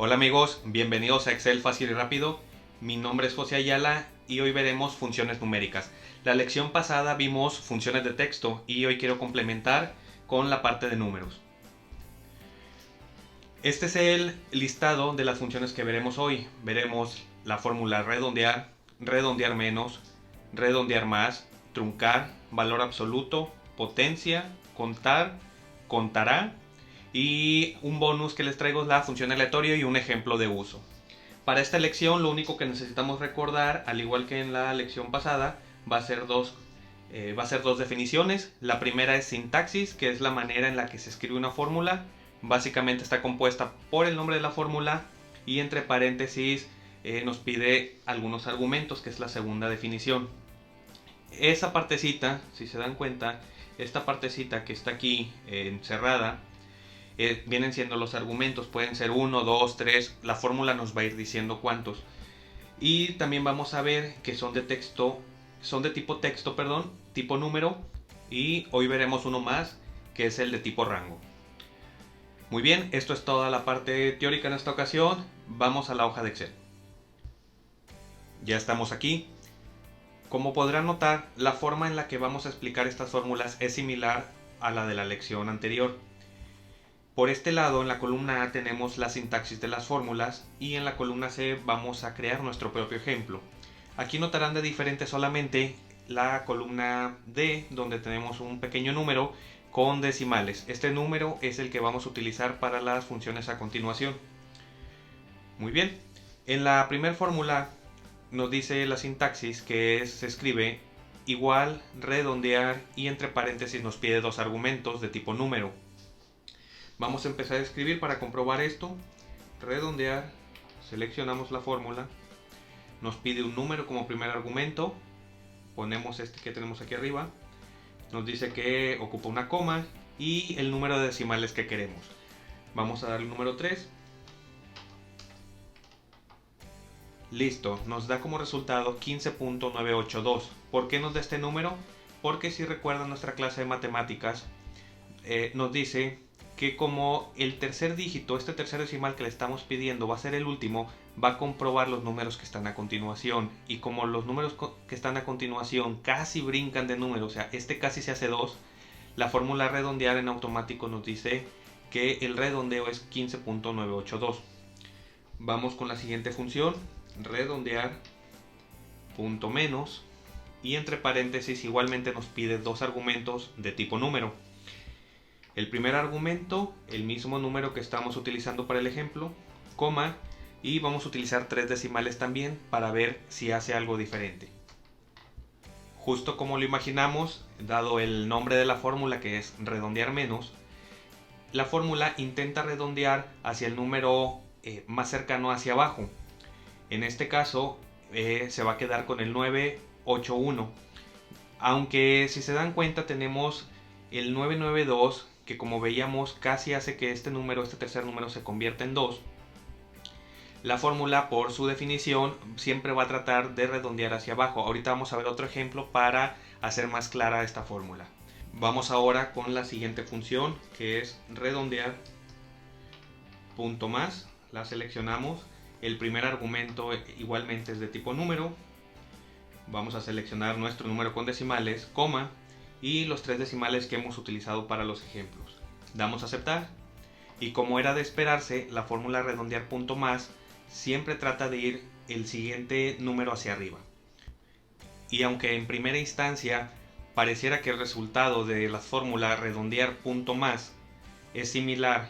Hola amigos, bienvenidos a Excel Fácil y Rápido. Mi nombre es José Ayala y hoy veremos funciones numéricas. La lección pasada vimos funciones de texto y hoy quiero complementar con la parte de números. Este es el listado de las funciones que veremos hoy. Veremos la fórmula redondear, redondear menos, redondear más, truncar, valor absoluto, potencia, contar, contará y un bonus que les traigo es la función aleatorio y un ejemplo de uso. Para esta lección lo único que necesitamos recordar, al igual que en la lección pasada, va a ser dos definiciones. La primera es sintaxis, que es la manera en la que se escribe una fórmula. Básicamente está compuesta por el nombre de la fórmula y entre paréntesis nos pide algunos argumentos, que es la segunda definición. Esa partecita, si se dan cuenta, esta partecita que está aquí encerrada, vienen siendo los argumentos, pueden ser 1, 2, 3, la fórmula nos va a ir diciendo cuántos. Y también vamos a ver que son de tipo texto, tipo número, y hoy veremos uno más que es el de tipo rango. Muy bien, esto es toda la parte teórica en esta ocasión. Vamos a la hoja de Excel. Ya estamos aquí. Como podrán notar, la forma en la que vamos a explicar estas fórmulas es similar a la de la lección anterior. Por este lado, en la columna A tenemos la sintaxis de las fórmulas y en la columna C vamos a crear nuestro propio ejemplo. Aquí notarán de diferente solamente la columna D, donde tenemos un pequeño número con decimales. Este número es el que vamos a utilizar para las funciones a continuación. Muy bien, en la primera fórmula nos dice la sintaxis que se escribe igual, redondear y entre paréntesis nos pide dos argumentos de tipo número. Vamos a empezar a escribir para comprobar esto. Redondear, seleccionamos la fórmula, nos pide un número como primer argumento, ponemos este que tenemos aquí arriba, nos dice que ocupa una coma y el número de decimales que queremos. Vamos a darle el número 3. Listo, nos da como resultado 15.982. ¿Por qué nos da este número? Porque si recuerdan nuestra clase de matemáticas, nos dice que como el tercer dígito, este tercer decimal que le estamos pidiendo va a ser el último, va a comprobar los números que están a continuación. Y como los números que están a continuación casi brincan de número, o sea, este casi se hace 2, la fórmula redondear en automático nos dice que el redondeo es 15.982. Vamos con la siguiente función, redondear punto menos, y entre paréntesis igualmente nos pide dos argumentos de tipo número. El primer argumento, el mismo número que estamos utilizando para el ejemplo, coma, y vamos a utilizar tres decimales también para ver si hace algo diferente. Justo como lo imaginamos, dado el nombre de la fórmula que es redondear menos, la fórmula intenta redondear hacia el número más cercano hacia abajo. En este caso se va a quedar con el 981, aunque si se dan cuenta tenemos el 992, que como veíamos casi hace que este tercer número se convierta en 2. La fórmula, por su definición, siempre va a tratar de redondear hacia abajo. Ahorita vamos a ver otro ejemplo para hacer más clara esta fórmula. Vamos ahora con la siguiente función, que es redondear punto más. La seleccionamos. El primer argumento igualmente es de tipo número. Vamos a seleccionar nuestro número con decimales, coma, y los tres decimales que hemos utilizado para los ejemplos. Damos a aceptar. Y como era de esperarse, la fórmula redondear punto más siempre trata de ir el siguiente número hacia arriba. Y aunque en primera instancia pareciera que el resultado de la fórmula redondear punto más es similar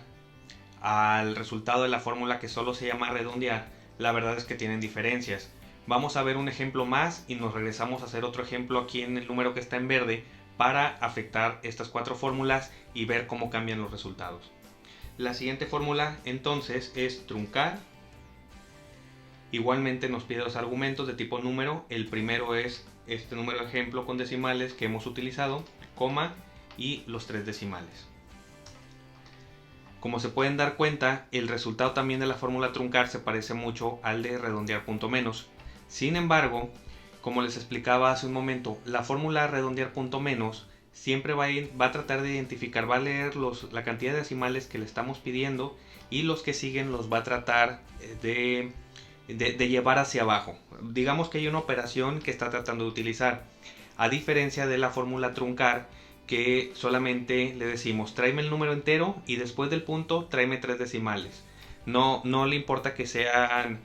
al resultado de la fórmula que solo se llama redondear, la verdad es que tienen diferencias. Vamos a ver un ejemplo más y nos regresamos a hacer otro ejemplo aquí en el número que está en verde para afectar estas cuatro fórmulas y ver cómo cambian los resultados. La siguiente fórmula entonces es truncar. Igualmente nos pide los argumentos de tipo número. El primero es este número ejemplo con decimales que hemos utilizado, coma, y los tres decimales. Como se pueden dar cuenta, el resultado también de la fórmula truncar se parece mucho al de redondear punto menos. Sin embargo, como les explicaba hace un momento, la fórmula redondear punto menos siempre va a tratar de identificar, va a leer la cantidad de decimales que le estamos pidiendo y los que siguen los va a tratar de llevar hacia abajo. Digamos que hay una operación que está tratando de utilizar, a diferencia de la fórmula truncar, que solamente le decimos tráeme el número entero y después del punto tráeme 3 decimales. No le importa que sean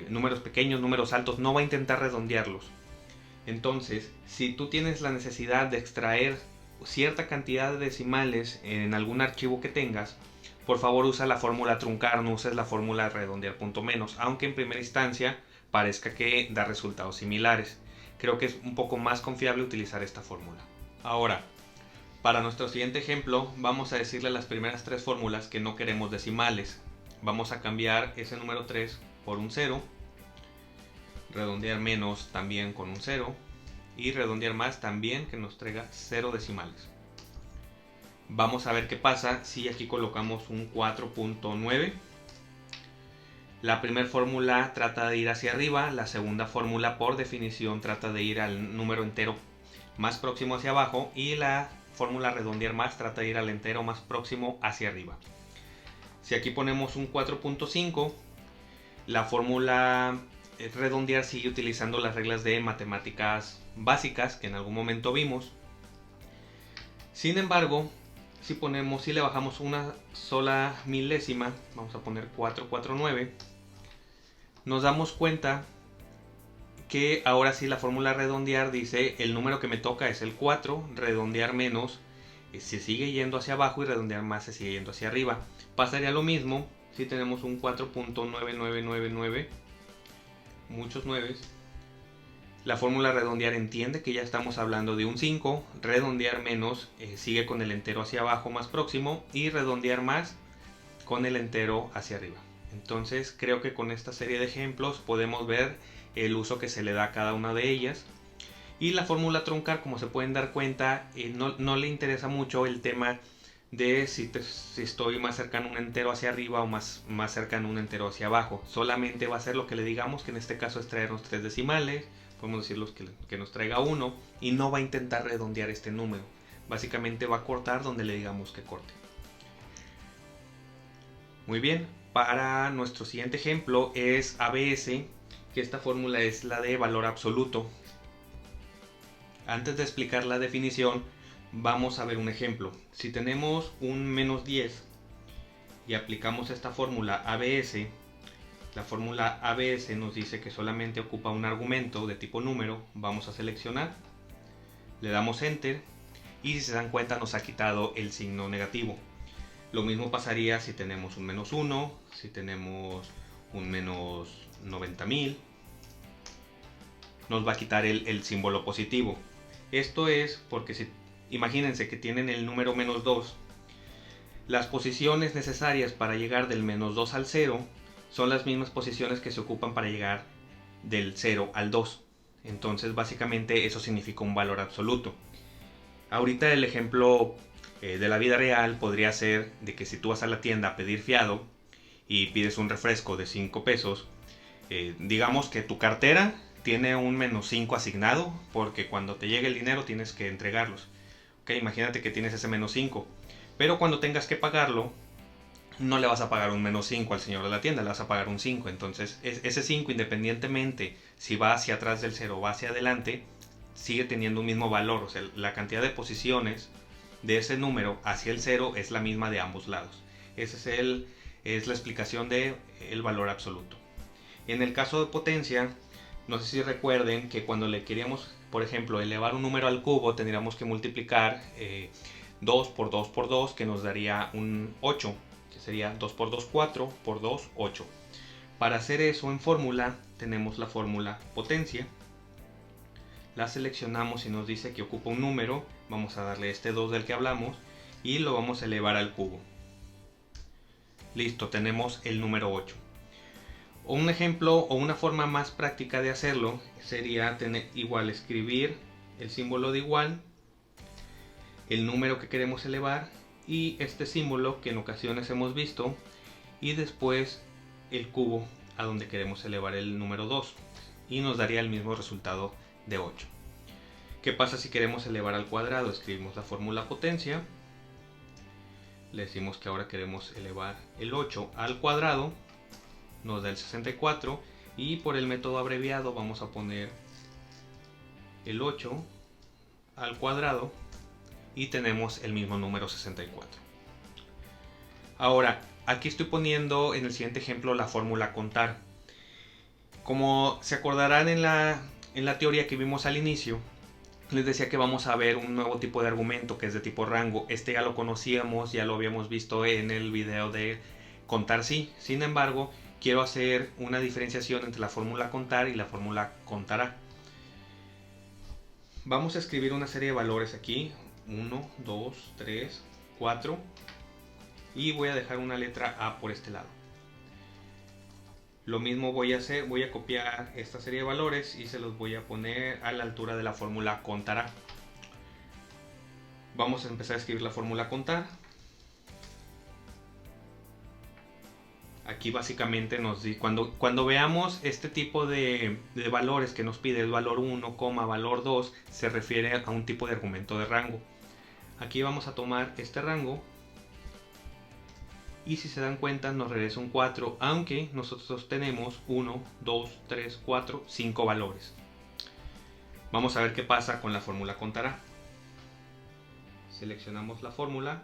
números pequeños, números altos, no va a intentar redondearlos. Entonces, si tú tienes la necesidad de extraer cierta cantidad de decimales en algún archivo que tengas, por favor usa la fórmula truncar, no uses la fórmula redondear punto menos, aunque en primera instancia parezca que da resultados similares. Creo que es un poco más confiable utilizar esta fórmula. Ahora, para nuestro siguiente ejemplo, vamos a decirle las primeras 3 fórmulas que no queremos decimales. Vamos a cambiar ese número 3 por un 0, redondear menos también con un 0 y redondear más también que nos traiga 0 decimales. Vamos a ver qué pasa si aquí colocamos un 4.9. La primera fórmula trata de ir hacia arriba, la segunda fórmula por definición trata de ir al número entero más próximo hacia abajo y la fórmula redondear más trata de ir al entero más próximo hacia arriba. Si aquí ponemos un 4.5, la fórmula redondear sigue utilizando las reglas de matemáticas básicas que en algún momento vimos. Sin embargo, si le bajamos una sola milésima, vamos a poner 449, nos damos cuenta que ahora sí la fórmula redondear dice el número que me toca es el 4, redondear menos se sigue yendo hacia abajo y redondear más se sigue yendo hacia arriba. Pasaría lo mismo si tenemos un 4.9999, muchos 9. La fórmula redondear entiende que ya estamos hablando de un 5, redondear menos sigue con el entero hacia abajo más próximo y redondear más con el entero hacia arriba. Entonces creo que con esta serie de ejemplos podemos ver el uso que se le da a cada una de ellas. Y la fórmula truncar, como se pueden dar cuenta, no le interesa mucho el tema de si estoy más cercano a un entero hacia arriba o más cercano a un entero hacia abajo. Solamente va a ser lo que le digamos, que en este caso es traernos 3 decimales, podemos decir que nos traiga 1 y no va a intentar redondear este número. Básicamente va a cortar donde le digamos que corte. Muy bien, para nuestro siguiente ejemplo es ABS, que esta fórmula es la de valor absoluto. Antes de explicar la definición, vamos a ver un ejemplo. Si tenemos un menos 10 y aplicamos esta fórmula ABS, la fórmula ABS nos dice que solamente ocupa un argumento de tipo número. Vamos a seleccionar, le damos Enter y si se dan cuenta nos ha quitado el signo negativo. Lo mismo pasaría si tenemos un menos 1, si tenemos un menos 90.000, nos va a quitar el símbolo positivo. Esto es porque imagínense que tienen el número menos 2. Las posiciones necesarias para llegar del menos 2 al 0 son las mismas posiciones que se ocupan para llegar del 0 al 2. Entonces básicamente eso significa un valor absoluto. Ahorita el ejemplo de la vida real podría ser de que si tú vas a la tienda a pedir fiado y pides un refresco de 5 pesos, digamos que tu cartera tiene un menos 5 asignado porque cuando te llegue el dinero tienes que entregarlos. Okay, imagínate que tienes ese menos 5, pero cuando tengas que pagarlo no le vas a pagar un menos 5 al señor de la tienda, le vas a pagar un 5. Entonces ese 5, independientemente si va hacia atrás del 0 o va hacia adelante, sigue teniendo un mismo valor. O sea, la cantidad de posiciones de ese número hacia el 0 es la misma de ambos lados. Esa es la explicación del valor absoluto. En el caso de potencia, no sé si recuerden que cuando le queríamos, por ejemplo, elevar un número al cubo, tendríamos que multiplicar 2 por 2 por 2, que nos daría un 8, que sería 2 por 2, 4, por 2, 8. Para hacer eso en fórmula, tenemos la fórmula potencia. La seleccionamos y nos dice que ocupa un número, vamos a darle este 2 del que hablamos y lo vamos a elevar al cubo. Listo, tenemos el número 8. Un ejemplo o una forma más práctica de hacerlo sería escribir el símbolo de igual, el número que queremos elevar y este símbolo que en ocasiones hemos visto y después el cubo a donde queremos elevar el número 2 y nos daría el mismo resultado de 8. ¿Qué pasa si queremos elevar al cuadrado? Escribimos la fórmula potencia. Le decimos que ahora queremos elevar el 8 al cuadrado. Nos da el 64. Y por el método abreviado vamos a poner el 8 al cuadrado. Y tenemos el mismo número 64. Ahora, aquí estoy poniendo en el siguiente ejemplo la fórmula contar. Como se acordarán en la teoría que vimos al inicio, les decía que vamos a ver un nuevo tipo de argumento que es de tipo rango. Este ya lo conocíamos, ya lo habíamos visto en el video de contar sí. Sin embargo, quiero hacer una diferenciación entre la fórmula contar y la fórmula contará. Vamos a escribir una serie de valores aquí. 1, 2, 3, 4. Y voy a dejar una letra A por este lado. Lo mismo voy a hacer, voy a copiar esta serie de valores y se los voy a poner a la altura de la fórmula contará. Vamos a empezar a escribir la fórmula contar. Aquí básicamente nos dice, cuando veamos este tipo de valores que nos pide el valor 1, valor 2, se refiere a un tipo de argumento de rango. Aquí vamos a tomar este rango. Y si se dan cuenta nos regresa un 4, aunque nosotros tenemos 1, 2, 3, 4, 5 valores. Vamos a ver qué pasa con la fórmula contará. Seleccionamos la fórmula,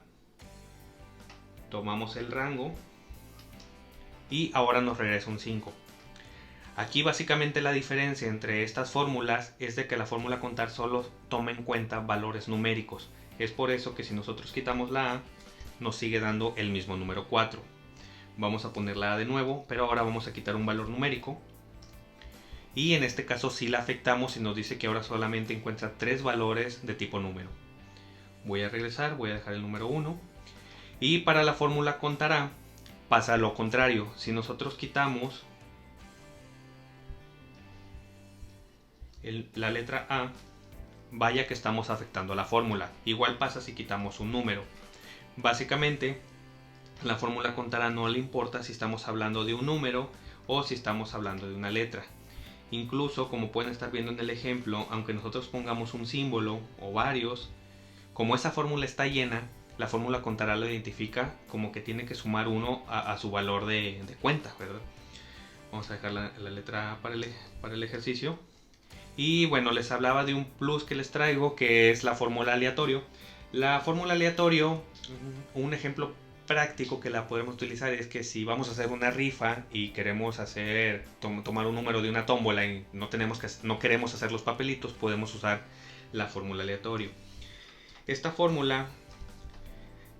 tomamos el rango y ahora nos regresa un 5. Aquí básicamente la diferencia entre estas fórmulas es de que la fórmula contar solo toma en cuenta valores numéricos. Es por eso que si nosotros quitamos la A, nos sigue dando el mismo número 4. Vamos a poner la A de nuevo, pero ahora vamos a quitar un valor numérico. Y en este caso sí la afectamos y nos dice que ahora solamente encuentra 3 valores de tipo número. Voy a regresar, voy a dejar el número 1. Y para la fórmula contará pasa lo contrario. Si nosotros quitamos la letra A, vaya que estamos afectando a la fórmula. Igual pasa si quitamos un número. Básicamente, la fórmula contará no le importa si estamos hablando de un número o si estamos hablando de una letra. Incluso, como pueden estar viendo en el ejemplo, aunque nosotros pongamos un símbolo o varios, como esa fórmula está llena, la fórmula contará lo identifica como que tiene que sumar 1 a su valor de cuenta, ¿verdad? Vamos a dejar la letra A para el ejercicio. Y bueno, les hablaba de un plus que les traigo, que es la fórmula aleatorio. La fórmula aleatorio, un ejemplo práctico que la podemos utilizar es que si vamos a hacer una rifa y queremos tomar un número de una tómbola y no queremos hacer los papelitos, podemos usar la fórmula aleatorio. Esta fórmula,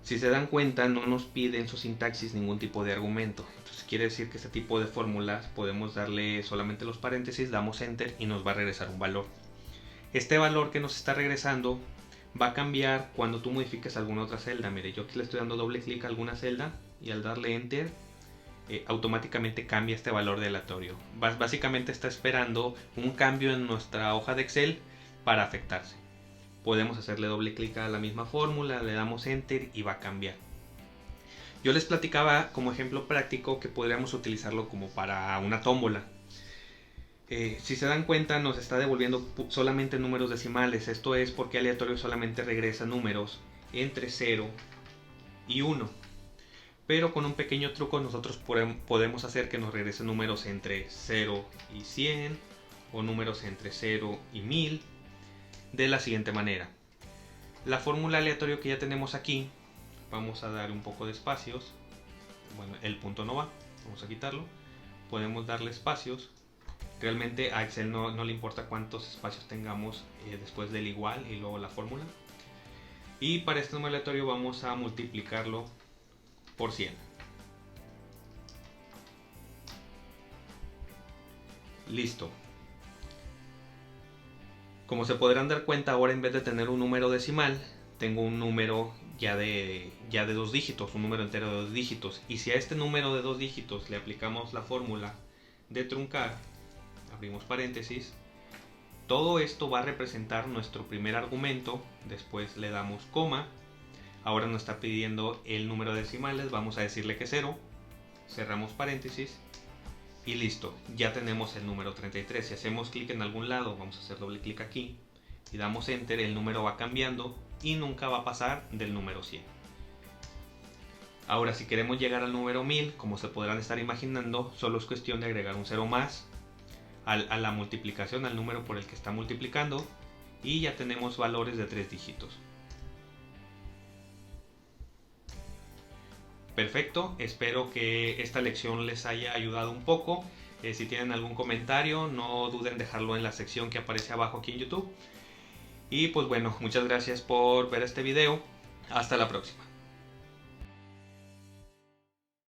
si se dan cuenta, no nos pide en su sintaxis ningún tipo de argumento. Entonces quiere decir que este tipo de fórmulas podemos darle solamente los paréntesis, damos enter y nos va a regresar un valor. Este valor que nos está regresando va a cambiar cuando tú modifiques alguna otra celda. Mire, yo aquí le estoy dando doble clic a alguna celda y al darle enter automáticamente cambia este valor de aleatorio. Básicamente está esperando un cambio en nuestra hoja de Excel para afectarse. Podemos hacerle doble clic a la misma fórmula, le damos enter y va a cambiar. Yo les platicaba como ejemplo práctico que podríamos utilizarlo como para una tómbola. Si se dan cuenta, nos está devolviendo solamente números decimales. Esto es porque aleatorio solamente regresa números entre 0 y 1. Pero con un pequeño truco nosotros podemos hacer que nos regrese números entre 0 y 100 o números entre 0 y 1000 de la siguiente manera. La fórmula aleatorio que ya tenemos aquí, vamos a dar un poco de espacios. Bueno, el punto no va, vamos a quitarlo. Podemos darle espacios. Realmente a Excel no le importa cuántos espacios tengamos después del igual y luego la fórmula. Y para este número aleatorio vamos a multiplicarlo por 100. Listo. Como se podrán dar cuenta, ahora en vez de tener un número decimal, tengo un número ya de 2 dígitos, un número entero de 2 dígitos. Y si a este número de 2 dígitos le aplicamos la fórmula de truncar, abrimos paréntesis, todo esto va a representar nuestro primer argumento, después le damos coma, ahora nos está pidiendo el número de decimales, vamos a decirle que 0, cerramos paréntesis y listo, ya tenemos el número 33. Si hacemos clic en algún lado, vamos a hacer doble clic aquí, y damos enter, el número va cambiando y nunca va a pasar del número 100. Ahora, si queremos llegar al número 1000, como se podrán estar imaginando, solo es cuestión de agregar un 0 más a la multiplicación, al número por el que está multiplicando, y ya tenemos valores de 3 dígitos. Perfecto, espero que esta lección les haya ayudado un poco. Si tienen algún comentario, no duden en dejarlo en la sección que aparece abajo aquí en YouTube. Y pues bueno, muchas gracias por ver este video. Hasta la próxima.